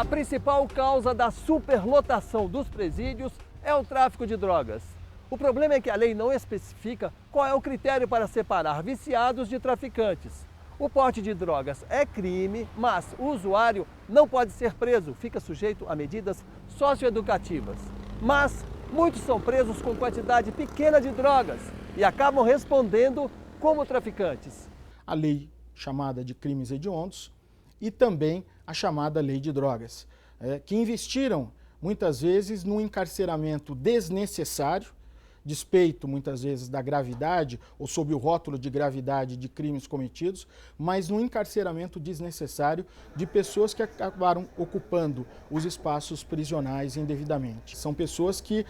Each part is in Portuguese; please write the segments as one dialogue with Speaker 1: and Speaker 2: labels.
Speaker 1: A principal causa da superlotação dos presídios é o tráfico de drogas. O problema é que a lei não especifica qual é o critério para separar viciados de traficantes. O porte de drogas é crime, mas o usuário não pode ser preso, fica sujeito a medidas socioeducativas. Mas muitos são presos com quantidade pequena de drogas e acabam respondendo como traficantes.
Speaker 2: A lei chamada de crimes hediondos e também a chamada lei de drogas, que investiram muitas vezes no encarceramento desnecessário, despeito muitas vezes da gravidade ou sob o rótulo de gravidade de crimes cometidos, mas no encarceramento desnecessário de pessoas que acabaram ocupando os espaços prisionais indevidamente. São pessoas que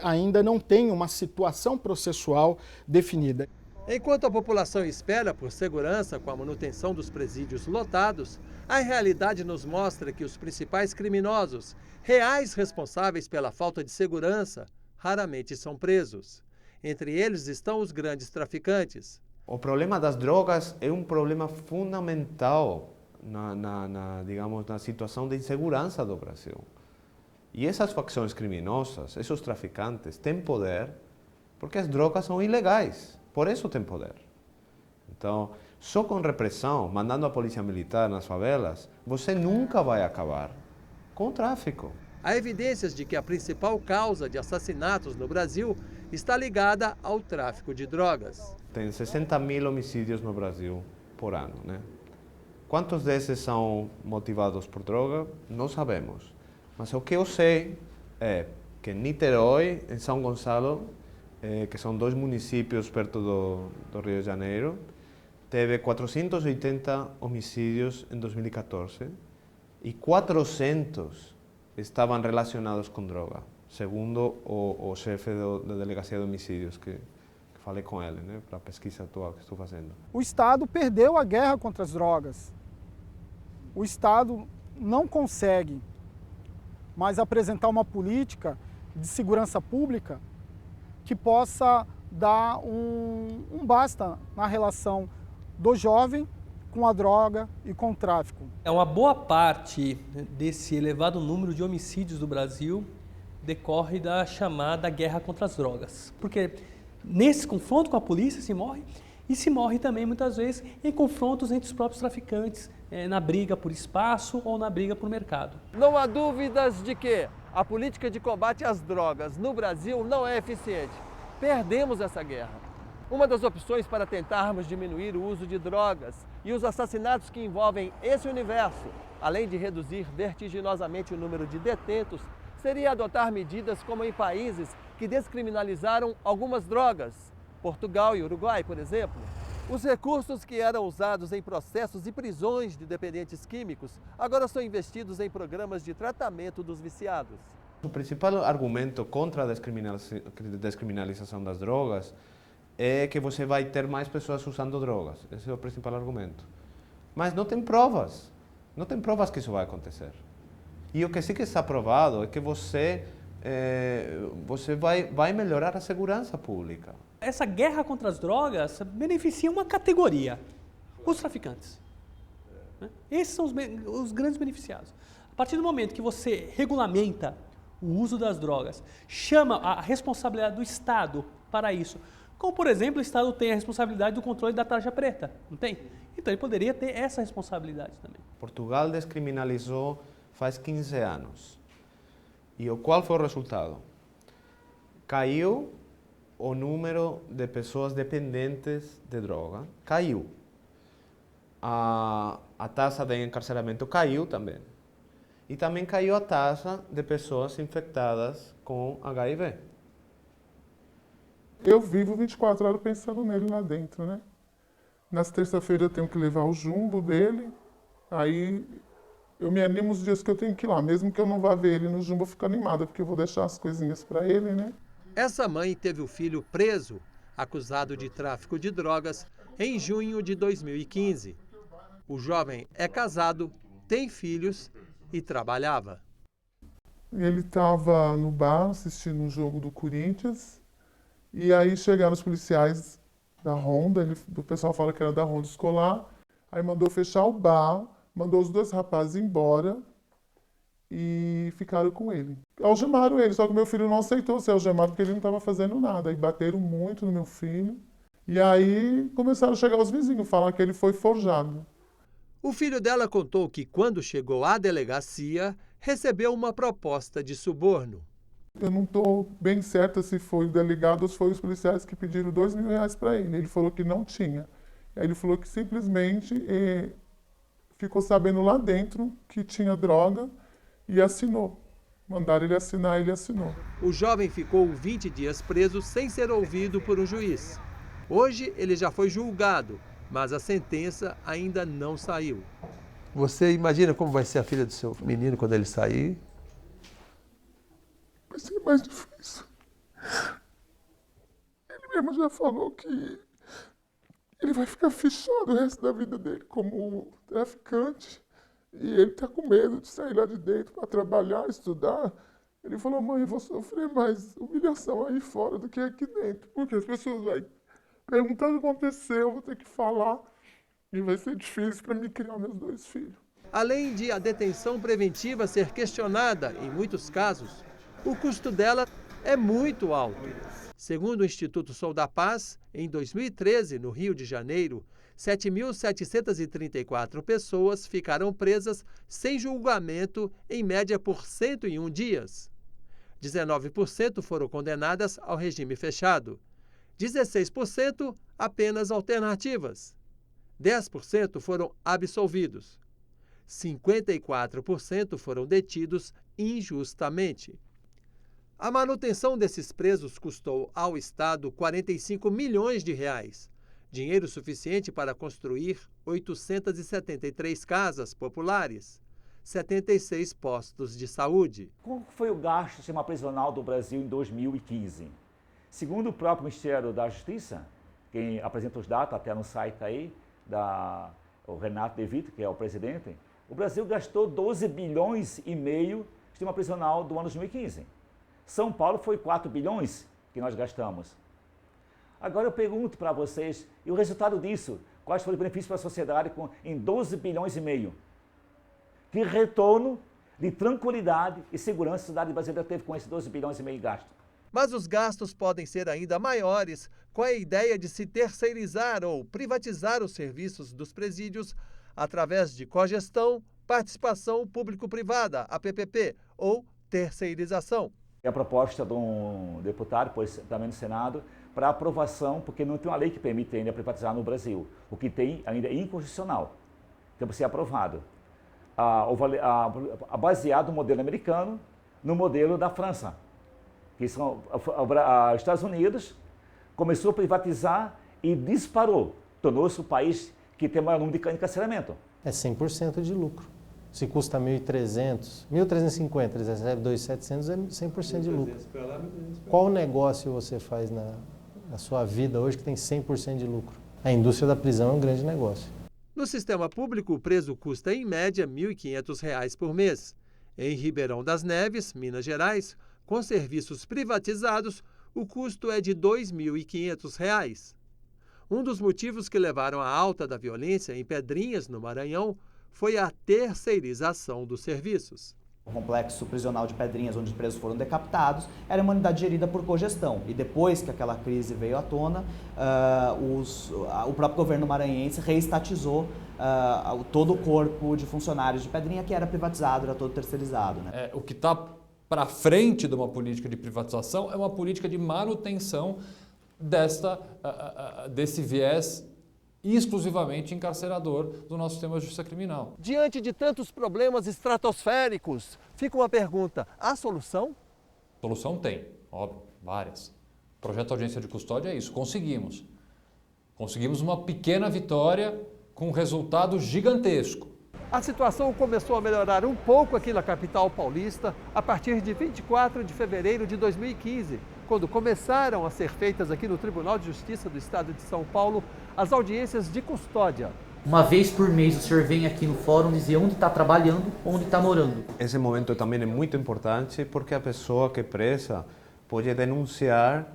Speaker 2: ainda não têm uma situação processual definida.
Speaker 1: Enquanto a população espera por segurança com a manutenção dos presídios lotados, a realidade nos mostra que os principais criminosos, reais responsáveis pela falta de segurança, raramente são presos. Entre eles estão os grandes traficantes.
Speaker 3: O problema das drogas é um problema fundamental digamos, na situação de insegurança do Brasil. E essas facções criminosas, esses traficantes, têm poder porque as drogas são ilegais. Por isso tem poder. Então, só com repressão, mandando a polícia militar nas favelas, você nunca vai acabar com o tráfico.
Speaker 1: Há evidências de que a principal causa de assassinatos no Brasil está ligada ao tráfico de drogas.
Speaker 3: Tem 60 mil homicídios no Brasil por ano, né? Quantos desses são motivados por droga? Não sabemos. Mas o que eu sei é que em Niterói, em São Gonçalo, que são dois municípios perto do Rio de Janeiro, teve 480 homicídios em 2014 e 400 estavam relacionados com droga, segundo o chefe da delegacia de homicídios, que falei com ele, né, para a pesquisa atual que estou fazendo.
Speaker 4: O Estado perdeu a guerra contra as drogas. O Estado não consegue mais apresentar uma política de segurança pública que possa dar um basta na relação do jovem com a droga e com o tráfico.
Speaker 5: Uma boa parte desse elevado número de homicídios do Brasil decorre da chamada guerra contra as drogas. Porque nesse confronto com a polícia se morre, e se morre também muitas vezes em confrontos entre os próprios traficantes, na briga por espaço ou na briga por mercado.
Speaker 1: Não há dúvidas de que a política de combate às drogas no Brasil não é eficiente. Perdemos essa guerra. Uma das opções para tentarmos diminuir o uso de drogas e os assassinatos que envolvem esse universo, além de reduzir vertiginosamente o número de detentos, seria adotar medidas como em países que descriminalizaram algumas drogas, Portugal e Uruguai, por exemplo. Os recursos que eram usados em processos e prisões de dependentes químicos agora são investidos em programas de tratamento dos viciados.
Speaker 3: O principal argumento contra a descriminalização das drogas é que você vai ter mais pessoas usando drogas. Esse é o principal argumento. Mas não tem provas. Não tem provas que isso vai acontecer. E o que sim que está provado é que você vai melhorar a segurança pública.
Speaker 5: Essa guerra contra as drogas beneficia uma categoria, os traficantes. Esses são os grandes beneficiados. A partir do momento que você regulamenta o uso das drogas, chama a responsabilidade do Estado para isso, como, por exemplo, o Estado tem a responsabilidade do controle da tarja preta, não tem? Então, ele poderia ter essa responsabilidade também.
Speaker 3: Portugal descriminalizou faz 15 anos. E qual foi o resultado? Caiu o número de pessoas dependentes de droga. Caiu. A taxa de encarceramento caiu também. E também caiu a taxa de pessoas infectadas com HIV.
Speaker 6: Eu vivo 24 horas pensando nele lá dentro, né? Nas terça-feiras eu tenho que levar o jumbo dele, aí eu me animo os dias que eu tenho que ir lá. Mesmo que eu não vá ver ele no jumbo, eu fico animada, porque eu vou deixar as coisinhas para ele, né?
Speaker 1: Essa mãe teve o filho preso, acusado de tráfico de drogas, em junho de 2015. O jovem é casado, tem filhos e trabalhava.
Speaker 6: Ele estava no bar assistindo um jogo do Corinthians, e aí chegaram os policiais da Ronda, o pessoal fala que era da Ronda Escolar, aí mandou fechar o bar, mandou os dois rapazes embora e ficaram com ele. Algemaram ele, só que meu filho não aceitou ser algemado porque ele não estava fazendo nada. Aí bateram muito no meu filho. E aí começaram a chegar os vizinhos, falar que ele foi forjado.
Speaker 1: O filho dela contou que, quando chegou à delegacia, recebeu uma proposta de suborno.
Speaker 6: Eu não estou bem certa se foi o delegado ou se foi os policiais que pediram R$2.000 para ele. Ele falou que não tinha. Aí ele falou que simplesmente ficou sabendo lá dentro que tinha droga e assinou. Mandaram ele assinar, ele assinou.
Speaker 1: O jovem ficou 20 dias preso sem ser ouvido por um juiz. Hoje ele já foi julgado, mas a sentença ainda não saiu. Você imagina como vai ser a filha do seu menino quando ele sair?
Speaker 6: Vai ser mais difícil. Ele mesmo já falou que ele vai ficar fechado o resto da vida dele como traficante. E ele está com medo de sair lá de dentro para trabalhar, estudar. Ele falou, mãe, eu vou sofrer mais humilhação aí fora do que aqui dentro. Porque as pessoas vão perguntar o que aconteceu, eu vou ter que falar. E vai ser difícil para mim criar meus 2 filhos.
Speaker 1: Além de a detenção preventiva ser questionada em muitos casos, o custo dela é muito alto. Segundo o Instituto Sou da Paz, em 2013, no Rio de Janeiro, 7.734 pessoas ficaram presas sem julgamento, em média por 101 dias. 19% foram condenadas ao regime fechado. 16% apenas alternativas. 10% foram absolvidos. 54% foram detidos injustamente. A manutenção desses presos custou ao Estado 45 milhões de reais, dinheiro suficiente para construir 873 casas populares, 76 postos de saúde.
Speaker 7: Qual foi o gasto do sistema prisional do Brasil em 2015? Segundo o próprio Ministério da Justiça, quem apresenta os dados até no site aí, o Renato De Vito, que é o presidente, o Brasil gastou 12 bilhões e meio no sistema prisional do ano 2015. São Paulo foi 4 bilhões que nós gastamos. Agora eu pergunto para vocês, e o resultado disso? Quais foram os benefícios para a sociedade em 12 bilhões e meio? Que retorno de tranquilidade e segurança a sociedade brasileira teve com esses 12 bilhões e meio gastos?
Speaker 1: Mas os gastos podem ser ainda maiores com a ideia de se terceirizar ou privatizar os serviços dos presídios através de cogestão, participação público-privada, a PPP, ou terceirização.
Speaker 7: É a proposta de um deputado, pois também no Senado, para aprovação, porque não tem uma lei que permite ainda privatizar no Brasil. O que tem ainda é inconstitucional. Então, para ser aprovado. Baseado no modelo americano, no modelo da França. Que são os Estados Unidos começou a privatizar e disparou. Tornou-se o país que tem o maior número de encarceramento.
Speaker 8: É 100% de lucro. Se custa 1.300, 1.350, eles recebem 2.700, é 100% de lucro. Qual negócio você faz na sua vida hoje que tem 100% de lucro? A indústria da prisão é um grande negócio.
Speaker 1: No sistema público, o preso custa, em média, R$ 1.500 por mês. Em Ribeirão das Neves, Minas Gerais, com serviços privatizados, o custo é de R$ 2.500. Um dos motivos que levaram à alta da violência em Pedrinhas, no Maranhão, foi a terceirização dos serviços.
Speaker 9: O complexo prisional de Pedrinhas, onde os presos foram decapitados, era uma unidade gerida por cogestão. E depois que aquela crise veio à tona, o próprio governo maranhense reestatizou todo o corpo de funcionários de Pedrinha, que era privatizado, era todo terceirizado. Né?
Speaker 10: O que está para frente de uma política de privatização é uma política de manutenção desse viés exclusivamente encarcerador do nosso sistema de justiça criminal.
Speaker 1: Diante de tantos problemas estratosféricos, fica uma pergunta: há solução?
Speaker 10: Solução tem, óbvio, várias. O projeto Audiência de Custódia é isso, conseguimos. Conseguimos uma pequena vitória com um resultado gigantesco.
Speaker 1: A situação começou a melhorar um pouco aqui na capital paulista a partir de 24 de fevereiro de 2015, quando começaram a ser feitas aqui no Tribunal de Justiça do Estado de São Paulo as audiências de custódia.
Speaker 11: Uma vez por mês o senhor vem aqui no fórum dizer onde está trabalhando, onde está morando.
Speaker 3: Esse momento também é muito importante porque a pessoa que é presa pode denunciar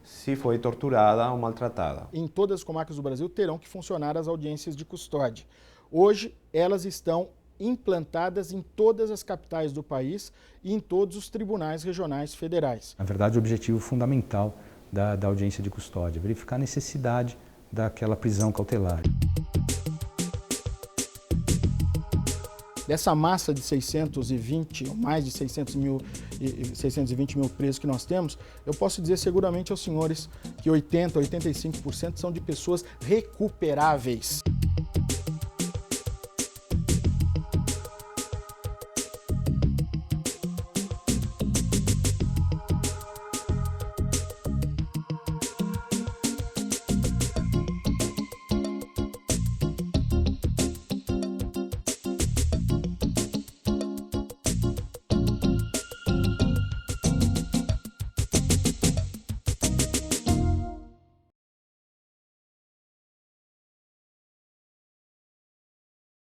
Speaker 3: se foi torturada ou maltratada.
Speaker 2: Em todas as comarcas do Brasil terão que funcionar as audiências de custódia. Hoje, elas estão implantadas em todas as capitais do país e em todos os tribunais regionais federais.
Speaker 12: Na verdade, o objetivo fundamental da audiência de custódia é verificar a necessidade daquela prisão cautelar.
Speaker 2: Dessa massa de 620, ou mais de 620 mil presos que nós temos, eu posso dizer seguramente aos senhores que 80%, 85% são de pessoas recuperáveis.